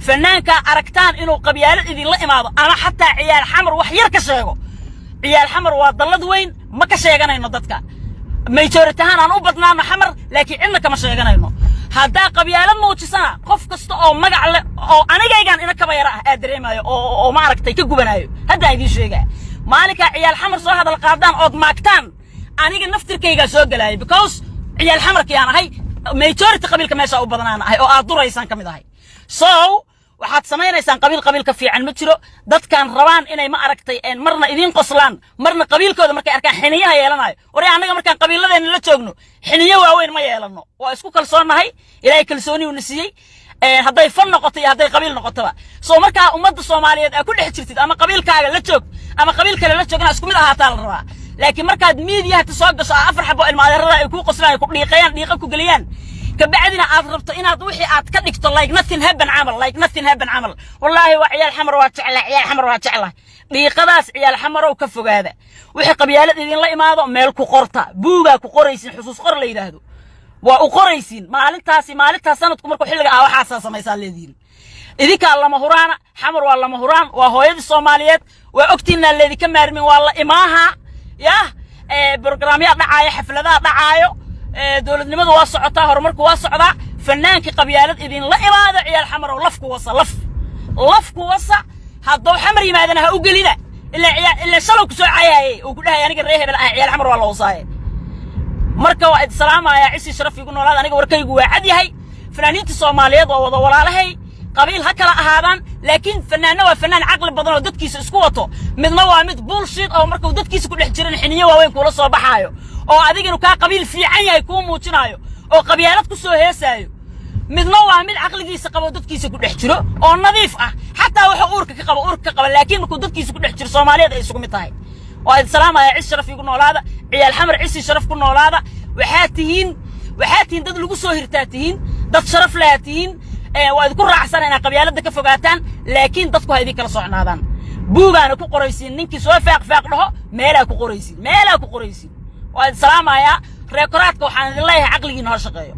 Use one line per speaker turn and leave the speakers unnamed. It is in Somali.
فنانك أركتان إنه قبيلة إذن لا إماضة أنا حتى عيال حمر وحير كشيغو عيال حمر وضلد وين ما كشيغنا إنه ضدك ميجورتهان أنا أبطنا حمر لكن إنك ما شيغنا إنه هذا قبيلة موجسنا قف كست أو مجع أو أنا جايجان إنك بيرا أدري ما أو ما عرفت كجوبنايو هذا يدي شيء مالك عيال حمر صار هذا القادان أو ماكتان أنا جن نفتر كيجا سوق لاي because عيال حمر كيانا هاي ميجورت قبيل كمية أو بدنا هاي أو أدور إنسان كم هاي so waxaad samaynaysan qabiilka fiican ma jiro dadkan rabaan inay ma aragtay een marna idin qoslaan marna qabiilkooda markay arkaan xiniyaha yeelanayo wari anaga markaan qabiiladeena la joogno xiniyo waaweyn ma yeelano waa isku kalsoonahay ilaahay kalsooni uu nasiyay hadday fan noqoto iyo hadday qabiil noqotoba soo markaa ummadda Soomaaliyeed ay ku dhex jirtid ama qabiilkaaga la joog ama qabiil kale la joogna isku mid ahaataa la rabaa laakiin markaad media ta soo gasho afar xabo ilmaadeerada ay ku qoslaan ku dhiiqayaan dhiiqa ku galiyaan كبعدنا أضربت إن أضوحي أتكدكت like nothing happen عمل والله وعيال حمر واتعله عيال حمر واتعله لقداس عيال حمر وكفوا هذا وحي قبيلة إذن لا إماضة مالكو قرطة بوغا كقريسين حصوص قر لي هذا وقريسين مالتها سنة كمركو حلقة أو حاساسة ما يسال الذين إذا كان الله مهران حمر والله مهران وهو يد الصوماليات وأكتنا الذي كمار من والله إماها يا برنامجات دعاية حفلات دعاية دولتنimadu waa socotaa horumarku waa socdaa fanaanki qabyaalad idin la imaado ciyaal xamar oo lafku wasa hadoo xamar yimaadana ha u gelina ila shalow ku soo cayaayay oo ku dhahay aniga reehebel ah ciyaal xamar waa la wasaayay marka waa salaamaya cisi sharaf igu noolaad aniga warkaygu waa cad yahay fanaaniinta Soomaaliyeed waa wada walaalahay qabiil ha kala ahaadaan laakiin fanaanna waa fanaan aqli badan oo dadkiisa isku wato midna waa mid bullshit oo markuu dadkiisa ku dhex jiran xiniyo waaweyn kula soo baxaayo oo adigina ka qabiil fiican yahay ku muujinayo oo qabyaalad ku soo heesaayo midna waa mid aqligiisa qabo dadkiisa ku dhex jiro oo nadiif ah xataa waxa uurka ka qabo laakiin markuu dadkiisa ku dhex jiro Soomaaliyeed ay isugu mid tahay waa salaamaya cis sharaf igu noolaada ciyaal xamar cis sharaf ku noolaada waxaad tihiin dad lagu soo hirtaatihiin dad sharaf leeyatiin waa idinku raacsanayna qabyaalada ka fogaataan laakiin dadku ha idin kala socnaadaan buugaana ku qoraysiin ninkii soo faaq dhaho meelaa ku qoraysiin والسلام يا ريكوراتك وحان الله عقلي نهار شقيو